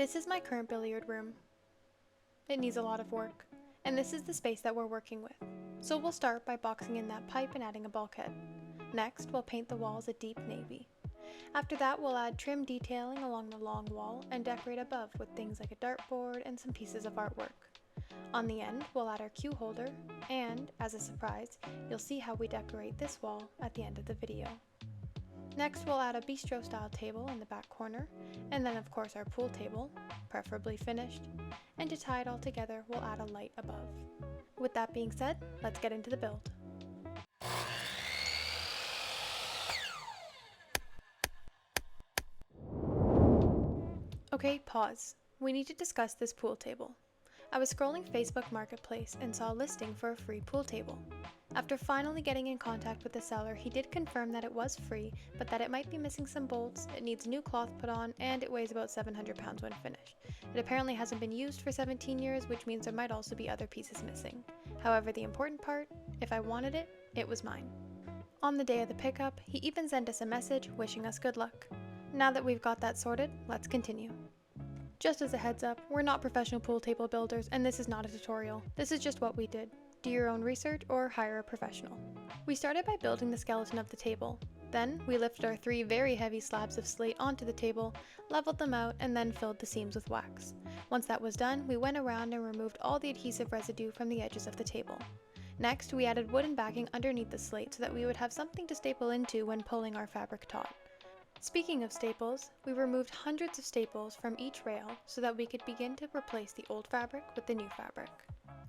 This is my current billiard room. It needs a lot of work, and this is the space that we're working with. So we'll start by boxing in that pipe and adding a bulkhead. Next, we'll paint the walls a deep navy. After that, we'll add trim detailing along the long wall and decorate above with things like a dartboard and some pieces of artwork. On the end, we'll add our cue holder, and, as a surprise, you'll see how we decorate this wall at the end of the video. Next, we'll add a bistro-style table in the back corner, and then of course our pool table, preferably finished, and to tie it all together, we'll add a light above. With that being said, let's get into the build. Okay, pause. We need to discuss this pool table. I was scrolling Facebook Marketplace and saw a listing for a free pool table. After finally getting in contact with the seller, he did confirm that it was free, but that it might be missing some bolts, it needs new cloth put on, and it weighs about 700 pounds when finished. It apparently hasn't been used for 17 years, which means there might also be other pieces missing. However, the important part, if I wanted it, it was mine. On the day of the pickup, he even sent us a message wishing us good luck. Now that we've got that sorted, let's continue. Just as a heads up, we're not professional pool table builders, and this is not a tutorial. This is just what we did. Do your own research or hire a professional. We started by building the skeleton of the table. Then, we lifted our 3 very heavy slabs of slate onto the table, leveled them out, and then filled the seams with wax. Once that was done, we went around and removed all the adhesive residue from the edges of the table. Next, we added wooden backing underneath the slate so that we would have something to staple into when pulling our fabric taut. Speaking of staples, we removed hundreds of staples from each rail so that we could begin to replace the old fabric with the new fabric.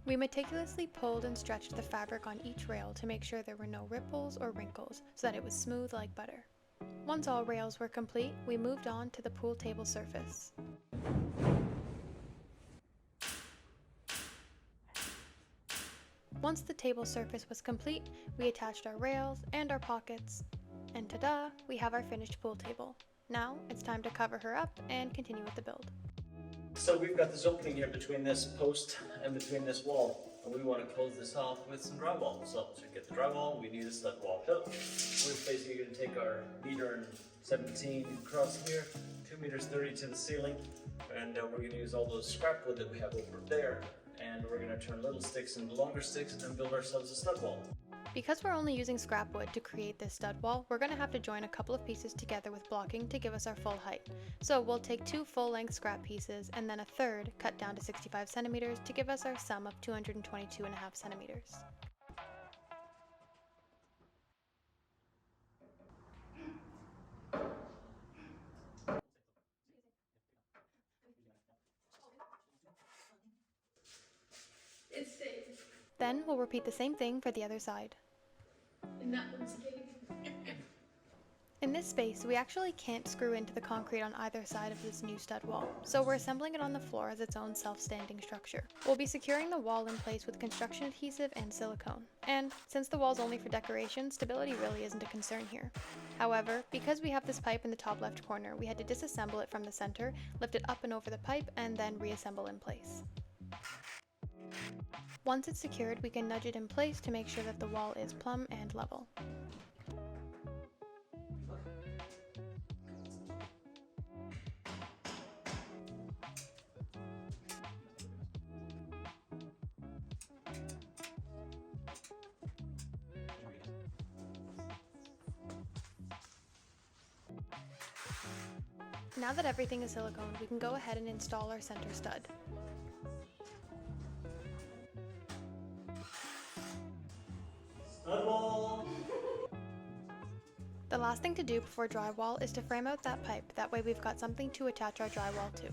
We meticulously pulled and stretched the fabric on each rail to make sure there were no ripples or wrinkles so that it was smooth like butter. Once all rails were complete, we moved on to the pool table surface. Once the table surface was complete, we attached our rails and our pockets, and ta-da, we have our finished pool table. Now, it's time to cover her up and continue with the build. So we've got this opening here between this post and between this wall, and we want to close this off with some drywall. So to get the drywall, we need a stud wall. So we're basically going to take our 1.17 meters across here, 2.30 meters to the ceiling, and we're going to use all those scrap wood that we have over there, and we're going to turn little sticks into longer sticks and build ourselves a stud wall. Because we're only using scrap wood to create this stud wall, we're going to have to join a couple of pieces together with blocking to give us our full height. So we'll take 2 full-length scrap pieces and then a third cut down to 65 centimeters to give us our sum of 222.5 centimeters. Then we'll repeat the same thing for the other side. And that one's big. In this space, we actually can't screw into the concrete on either side of this new stud wall, so we're assembling it on the floor as its own self-standing structure. We'll be securing the wall in place with construction adhesive and silicone, and since the wall's only for decoration, stability really isn't a concern here. However, because we have this pipe in the top left corner, we had to disassemble it from the center, lift it up and over the pipe, and then reassemble in place. Once it's secured, we can nudge it in place to make sure that the wall is plumb and level. Now that everything is silicone, we can go ahead and install our center stud. Stud wall! The last thing to do before drywall is to frame out that pipe, that way we've got something to attach our drywall to.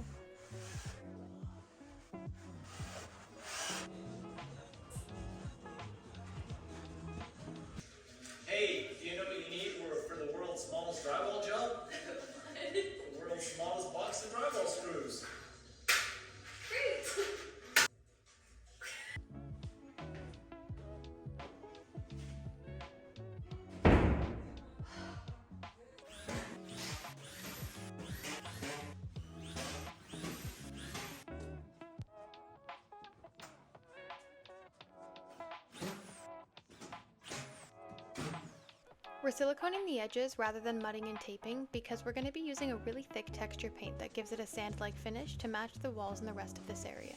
Hey, do you know what you need for the world's smallest drywall job? The world's smallest box of drywall screws. Great! We're siliconing the edges rather than mudding and taping because we're going to be using a really thick texture paint that gives it a sand-like finish to match the walls and the rest of this area.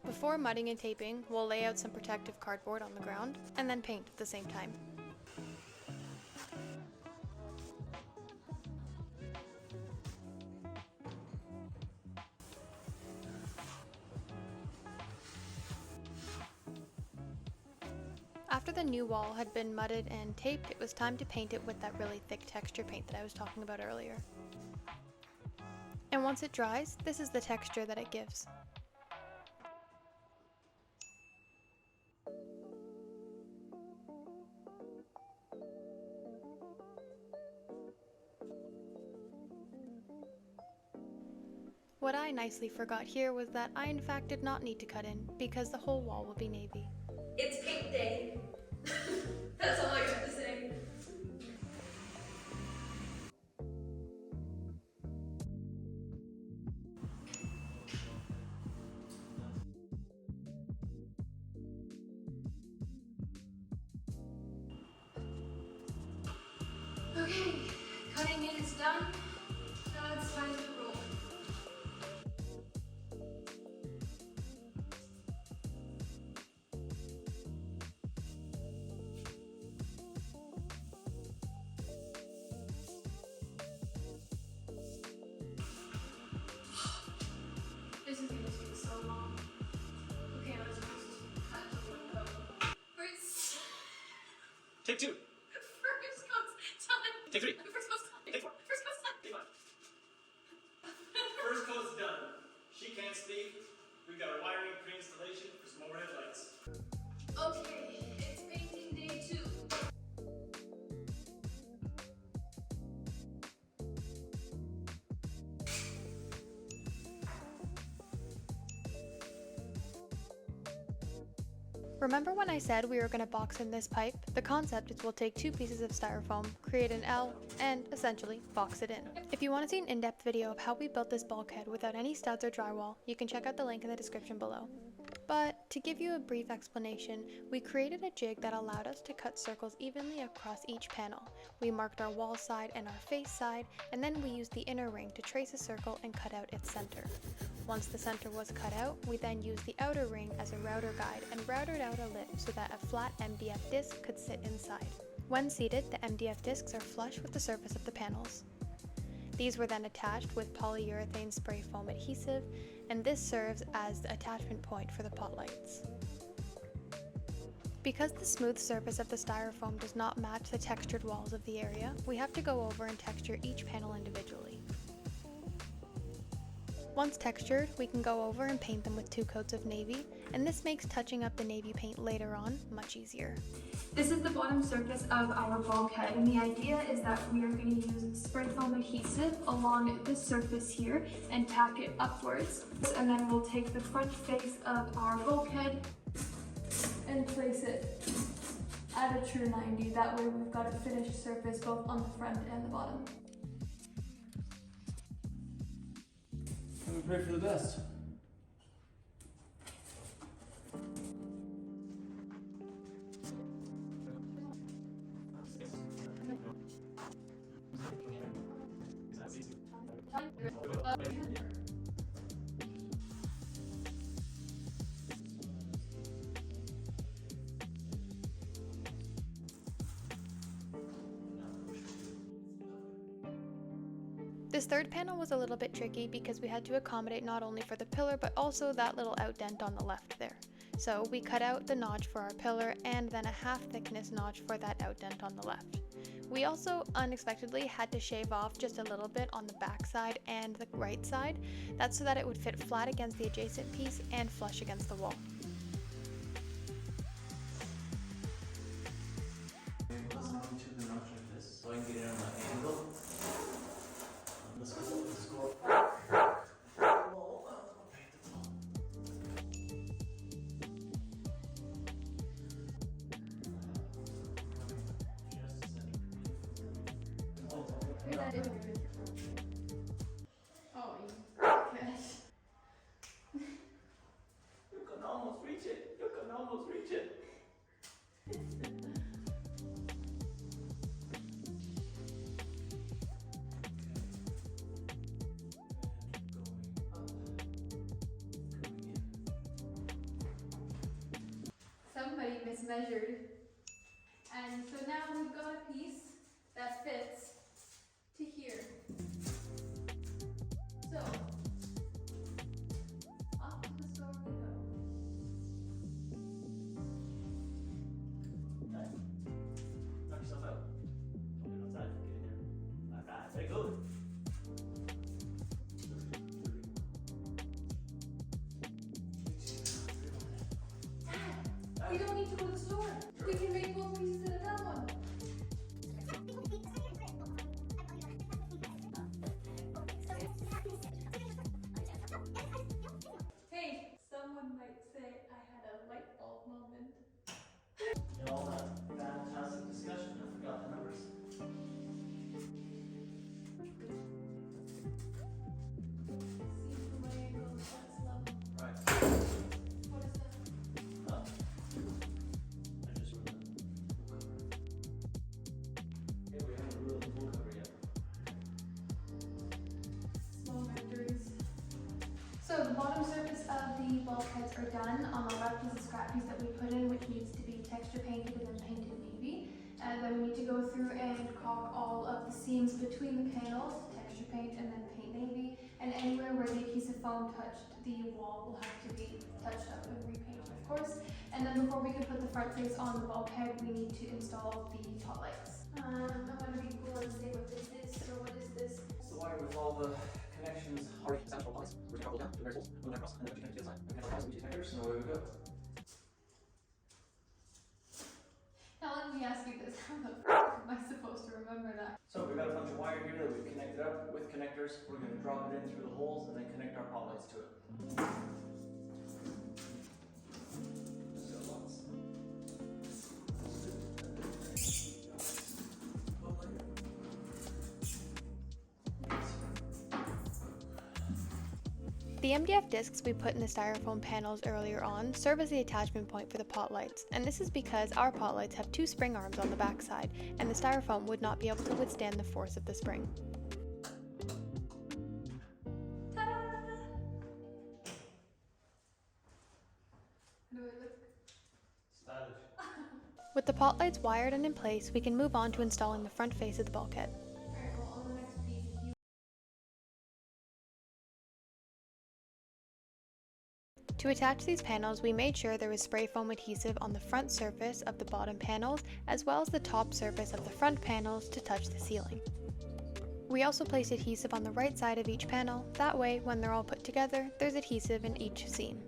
Before mudding and taping, we'll lay out some protective cardboard on the ground and then paint at the same time. After the new wall had been mudded and taped, it was time to paint it with that really thick texture paint that I was talking about earlier. And once it dries, this is the texture that it gives. What I nicely forgot here was that I in fact did not need to cut in, because the whole wall will be navy. It's paint day. That's all I got to say. Okay, cutting in is done. Now it's time to roll. This is gonna take so long. Okay, let's just cut the window. First, Take two. first goes time. Take three. First goes time. Take four. First goes time. Take five. First coat's done. She can't speak. We've got a wiring pre-installation for some overhead lights. Okay, it's painting day 2. Remember when I said we were going to box in this pipe? The concept is we'll take 2 pieces of styrofoam, create an L, and essentially box it in. If you want to see an in-depth video of how we built this bulkhead without any studs or drywall, you can check out the link in the description below. But to give you a brief explanation, we created a jig that allowed us to cut circles evenly across each panel. We marked our wall side and our face side, and then we used the inner ring to trace a circle and cut out its center. Once the center was cut out, we then used the outer ring as a router guide and routed out a lip so that a flat MDF disc could sit inside. When seated, the MDF discs are flush with the surface of the panels. These were then attached with polyurethane spray foam adhesive, and this serves as the attachment point for the pot lights. Because the smooth surface of the styrofoam does not match the textured walls of the area, we have to go over and texture each panel individually. Once textured, we can go over and paint them with 2 coats of navy, and this makes touching up the navy paint later on much easier. This is the bottom surface of our bulkhead, and the idea is that we are going to use spray foam adhesive along this surface here and tack it upwards. And then we'll take the front face of our bulkhead and place it at a true 90. That way we've got a finished surface both on the front and the bottom. And we pray for the best. This third panel was a little bit tricky because we had to accommodate not only for the pillar but also that little outdent on the left there. So we cut out the notch for our pillar and then a half thickness notch for that outdent on the left. We also unexpectedly had to shave off just a little bit on the back side and the right side. That's so that it would fit flat against the adjacent piece and flush against the wall. Let's go to the notch like this, so I can get it on that angle. Let's go. Oh, you catch. You can almost reach it. You can almost reach it. Somebody mismeasured. And so now we've got a piece that fits to here. So, off to the store we go. Nice. Knock yourself out. Don't get outside. Get in there. Alright, very good. We don't need to go to the store. We can make both pieces in that one. Hey, someone might say I had a light bulb moment. In all that fantastic discussion, I forgot the numbers. See from my angle, that's level. Right. What is that? Oh. I just wrote that. Okay, we haven't ruled the full cover yet. Small victories. So the bottom surface of the bulkheads are done. On the left is the scrap piece that we put in, which needs to be texture painted and then painted navy. And then we need to go through and caulk all of the seams between the panels, texture paint and then paint navy. And anywhere where the adhesive foam touched the wall will have to be touched up and repainted, of course. And then before we can put the front face on the bulkhead, we need to install the pot lights. I'm gonna be cool and say what this is. So what is this? So wire with all the connections already central points. We're going to couple down, two variables, move across, and then we connect to the other side. And connect our with connectors, and away we go. Now let me ask you this, how the f am I supposed to remember that? So we've got a bunch of wire here that we've connected up with connectors. We're going to drop it in through the holes and then connect our pot lights to it. Let's go lots. The MDF discs we put in the styrofoam panels earlier on serve as the attachment point for the pot lights, and this is because our pot lights have two spring arms on the back side, and the styrofoam would not be able to withstand the force of the spring. Ta-da! How do I look? Stylish. With the pot lights wired and in place, we can move on to installing the front face of the bulkhead. Alright, well on the next piece, if you To attach these panels, we made sure there was spray foam adhesive on the front surface of the bottom panels, as well as the top surface of the front panels to touch the ceiling. We also placed adhesive on the right side of each panel, that way when they're all put together, there's adhesive in each seam.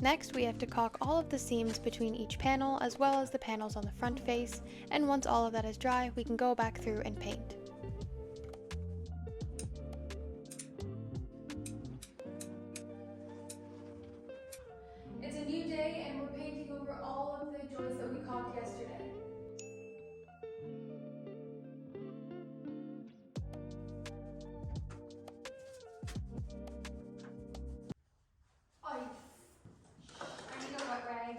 Next, we have to caulk all of the seams between each panel, as well as the panels on the front face, and once all of that is dry, we can go back through and paint. It's a new day and we're painting over all of the joints that we caulked yesterday. Oh, I need a wet rag.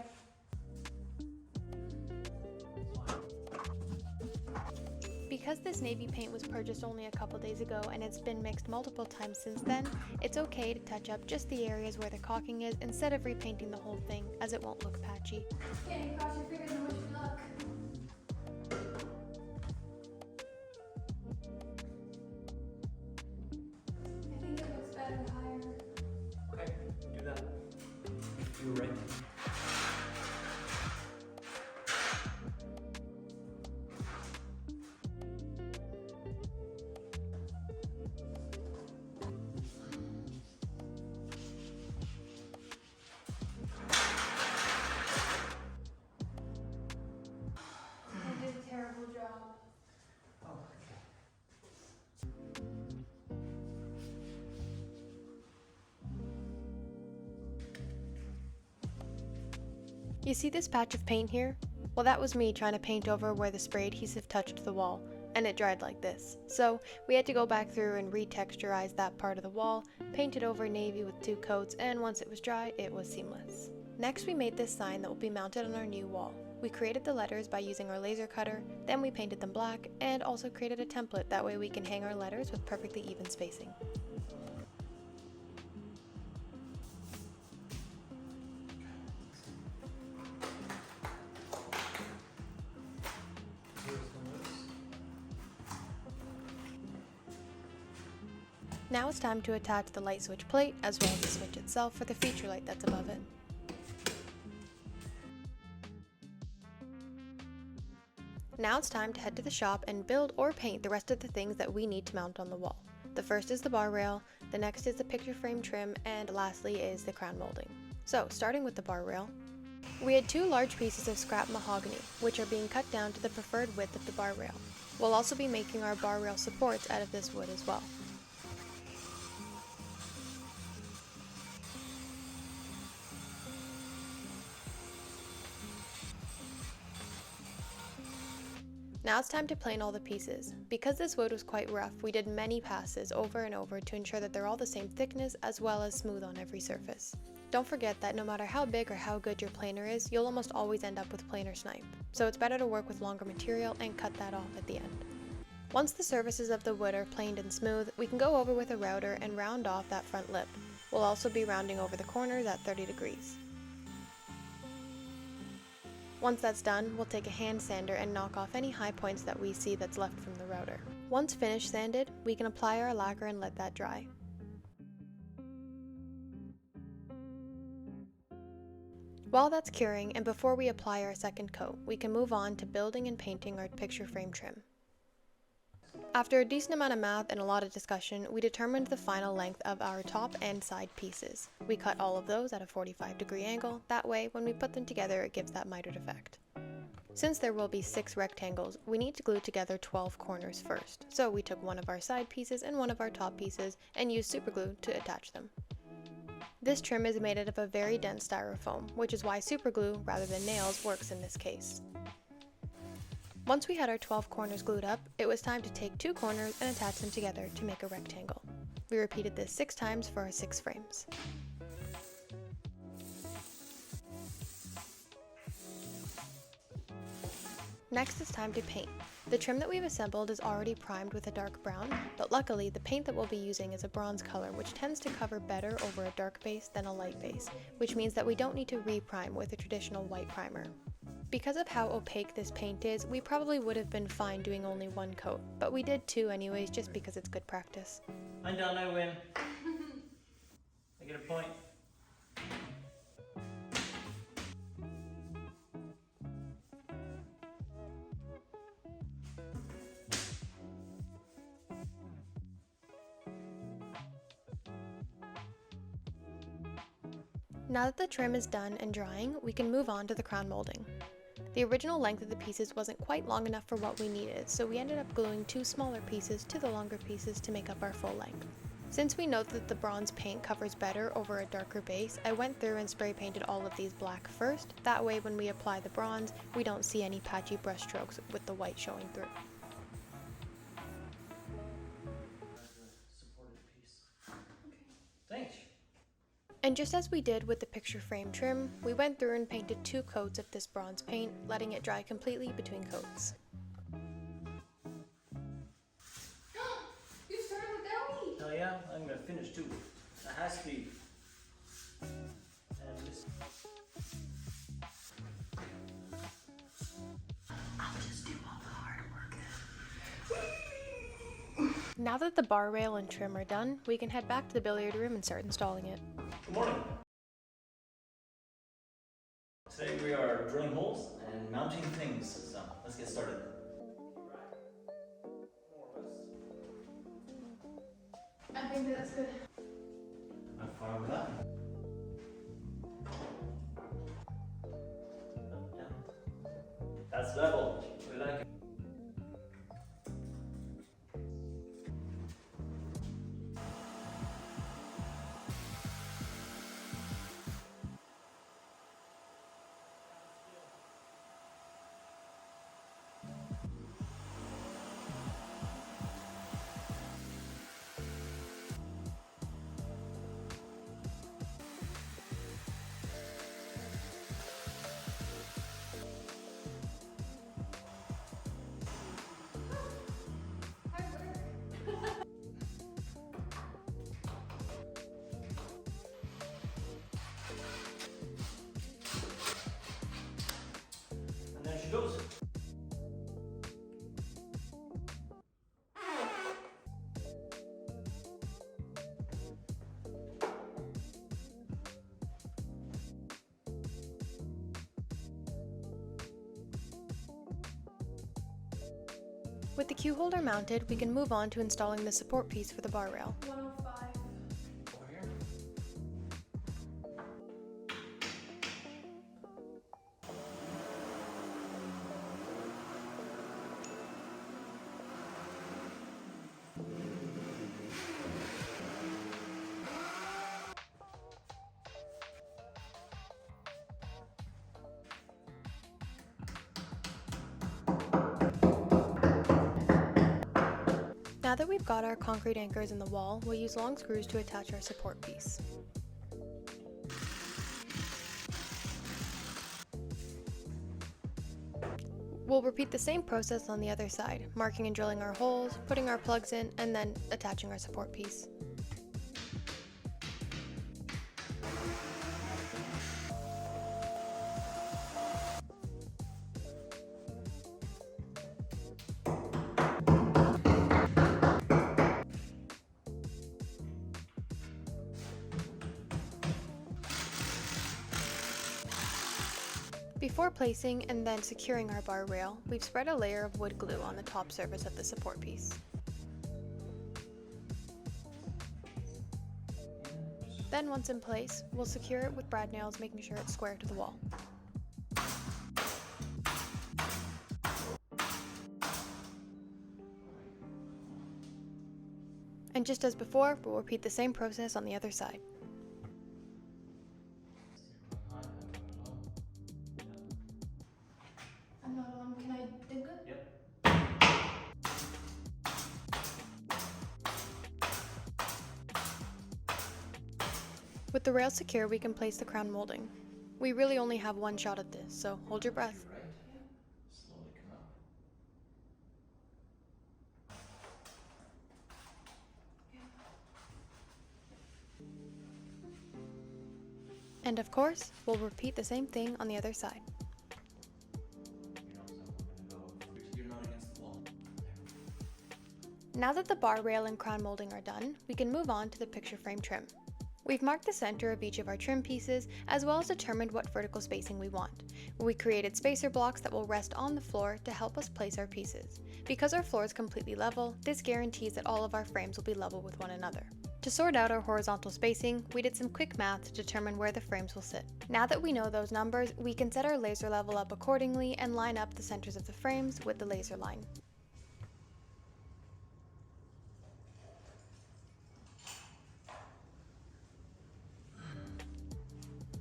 Because this navy paint was purchased only a couple days ago and it's been mixed multiple times since then, it's okay to touch up just the areas where the caulking is instead of repainting the whole thing, as it won't look patchy. Okay, cross your fingers and wish me luck. I think it looks better higher. Okay, do that. Do it right. I did a terrible job. Oh, okay. You see this patch of paint here? Well, that was me trying to paint over where the spray adhesive touched the wall, and it dried like this. So we had to go back through and retexturize that part of the wall, paint it over navy with 2 coats, and once it was dry, it was seamless. Next, we made this sign that will be mounted on our new wall. We created the letters by using our laser cutter, then we painted them black, and also created a template, that way we can hang our letters with perfectly even spacing. Now it's time to attach the light switch plate, as well as the switch itself for the feature light that's above it. Now it's time to head to the shop and build or paint the rest of the things that we need to mount on the wall. The first is the bar rail, the next is the picture frame trim, and lastly is the crown molding. So, starting with the bar rail, we had 2 large pieces of scrap mahogany, which are being cut down to the preferred width of the bar rail. We'll also be making our bar rail supports out of this wood as well. Now it's time to plane all the pieces. Because this wood was quite rough, we did many passes over and over to ensure that they're all the same thickness as well as smooth on every surface. Don't forget that no matter how big or how good your planer is, you'll almost always end up with planer snipe. So it's better to work with longer material and cut that off at the end. Once the surfaces of the wood are planed and smooth, we can go over with a router and round off that front lip. We'll also be rounding over the corners at 30 degrees. Once that's done, we'll take a hand sander and knock off any high points that we see that's left from the router. Once finished sanded, we can apply our lacquer and let that dry. While that's curing and before we apply our second coat, we can move on to building and painting our picture frame trim. After a decent amount of math and a lot of discussion, we determined the final length of our top and side pieces. We cut all of those at a 45-degree angle, that way when we put them together it gives that mitered effect. Since there will be 6 rectangles, we need to glue together 12 corners first, so we took one of our side pieces and one of our top pieces and used superglue to attach them. This trim is made out of a very dense styrofoam, which is why superglue rather than nails works in this case. Once we had our 12 corners glued up, it was time to take 2 corners and attach them together to make a rectangle. We repeated this 6 times for our 6 frames. Next it's time to paint. The trim that we've assembled is already primed with a dark brown, but luckily the paint that we'll be using is a bronze color, which tends to cover better over a dark base than a light base, which means that we don't need to re-prime with a traditional white primer. Because of how opaque this paint is, we probably would have been fine doing only 1 coat, but we did 2 anyways just because it's good practice. I'm done, I win. I get a point. Now that the trim is done and drying, we can move on to the crown molding. The original length of the pieces wasn't quite long enough for what we needed, so we ended up gluing 2 smaller pieces to the longer pieces to make up our full length. Since we know that the bronze paint covers better over a darker base, I went through and spray painted all of these black first, that way when we apply the bronze, we don't see any patchy brush strokes with the white showing through. Supported piece. Thanks. And just as we did with the picture frame trim, we went through and painted 2 coats of this bronze paint, letting it dry completely between coats. You started without me! Hell yeah, I'm gonna finish too. It has to be. And this. I'll just do all the hard work. Now that the bar rail and trim are done, we can head back to the billiard room and start installing it. Good morning. Today we are drilling holes and mounting things, so let's get started. I think that's good. I'm fine with that. Yeah. That's level. We like it. goes. With the cue holder mounted, we can move on to installing the support piece for the bar rail. 105. Over here. Now that we've got our concrete anchors in the wall, we'll use long screws to attach our support piece. We'll repeat the same process on the other side, marking and drilling our holes, putting our plugs in, and then attaching our support piece. Before placing and then securing our bar rail, we've spread a layer of wood glue on the top surface of the support piece. Then once in place, we'll secure it with brad nails, making sure it's square to the wall. And just as before, we'll repeat the same process on the other side. I'm not on. Can I dig it? Yep. With the rail secure, we can place the crown molding. We really only have one shot at this, so hold your breath. Right. Slowly come up. And of course, we'll repeat the same thing on the other side. You're not against the wall. Now that the bar rail and crown molding are done, we can move on to the picture frame trim. We've marked the center of each of our trim pieces, as well as determined what vertical spacing we want. We created spacer blocks that will rest on the floor to help us place our pieces. Because our floor is completely level, this guarantees that all of our frames will be level with one another. To sort out our horizontal spacing, we did some quick math to determine where the frames will sit. Now that we know those numbers, we can set our laser level up accordingly and line up the centers of the frames with the laser line.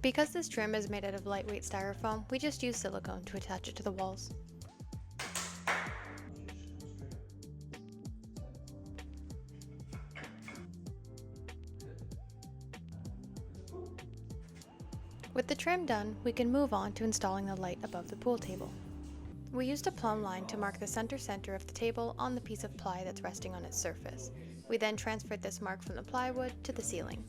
Because this trim is made out of lightweight styrofoam, we just use silicone to attach it to the walls. With the trim done, we can move on to installing the light above the pool table. We used a plumb line to mark the center of the table on the piece of ply that's resting on its surface. We then transferred this mark from the plywood to the ceiling.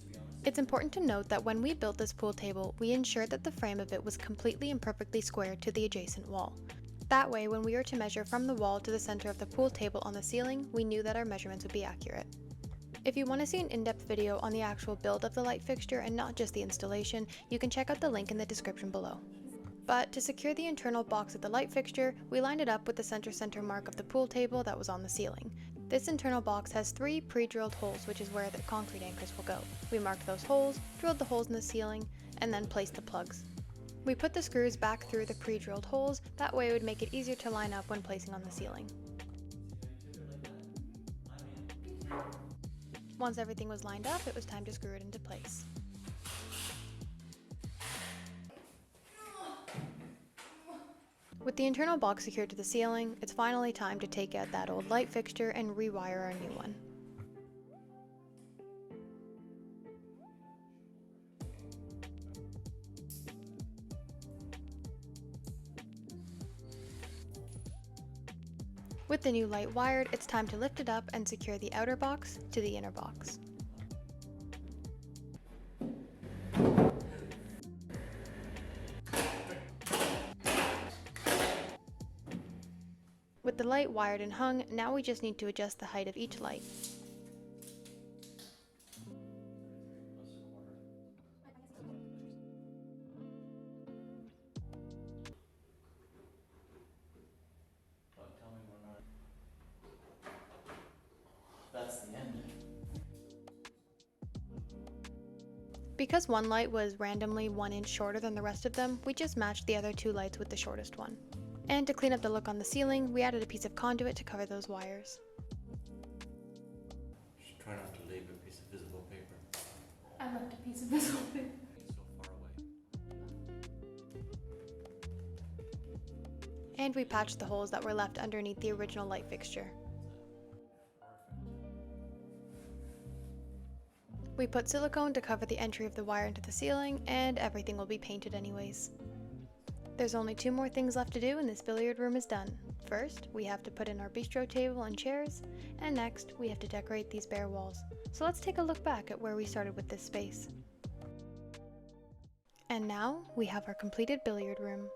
It's important to note that when we built this pool table, we ensured that the frame of it was completely and perfectly square to the adjacent wall. That way, when we were to measure from the wall to the center of the pool table on the ceiling, we knew that our measurements would be accurate. If you want to see an in-depth video on the actual build of the light fixture and not just the installation, you can check out the link in the description below. But to secure the internal box of the light fixture, we lined it up with the center mark of the pool table that was on the ceiling. This internal box has 3 pre-drilled holes, which is where the concrete anchors will go. We marked those holes, drilled the holes in the ceiling, and then placed the plugs. We put the screws back through the pre-drilled holes, that way it would make it easier to line up when placing on the ceiling. Once everything was lined up, it was time to screw it into place. With the internal box secured to the ceiling, it's finally time to take out that old light fixture and rewire our new one. With the new light wired, it's time to lift it up and secure the outer box to the inner box. With the light wired and hung, now we just need to adjust the height of each light. That's the end. Because one light was randomly 1 inch shorter than the rest of them, we just matched the other 2 lights with the shortest one. And to clean up the look on the ceiling, we added a piece of conduit to cover those wires. Just try not to leave a piece of visible paper. I left a piece of this whole thing. It's so far away. And we patched the holes that were left underneath the original light fixture. We put silicone to cover the entry of the wire into the ceiling, and everything will be painted anyways. There's only 2 more things left to do and this billiard room is done. First, we have to put in our bistro table and chairs, and next, we have to decorate these bare walls. So let's take a look back at where we started with this space. And now, we have our completed billiard room.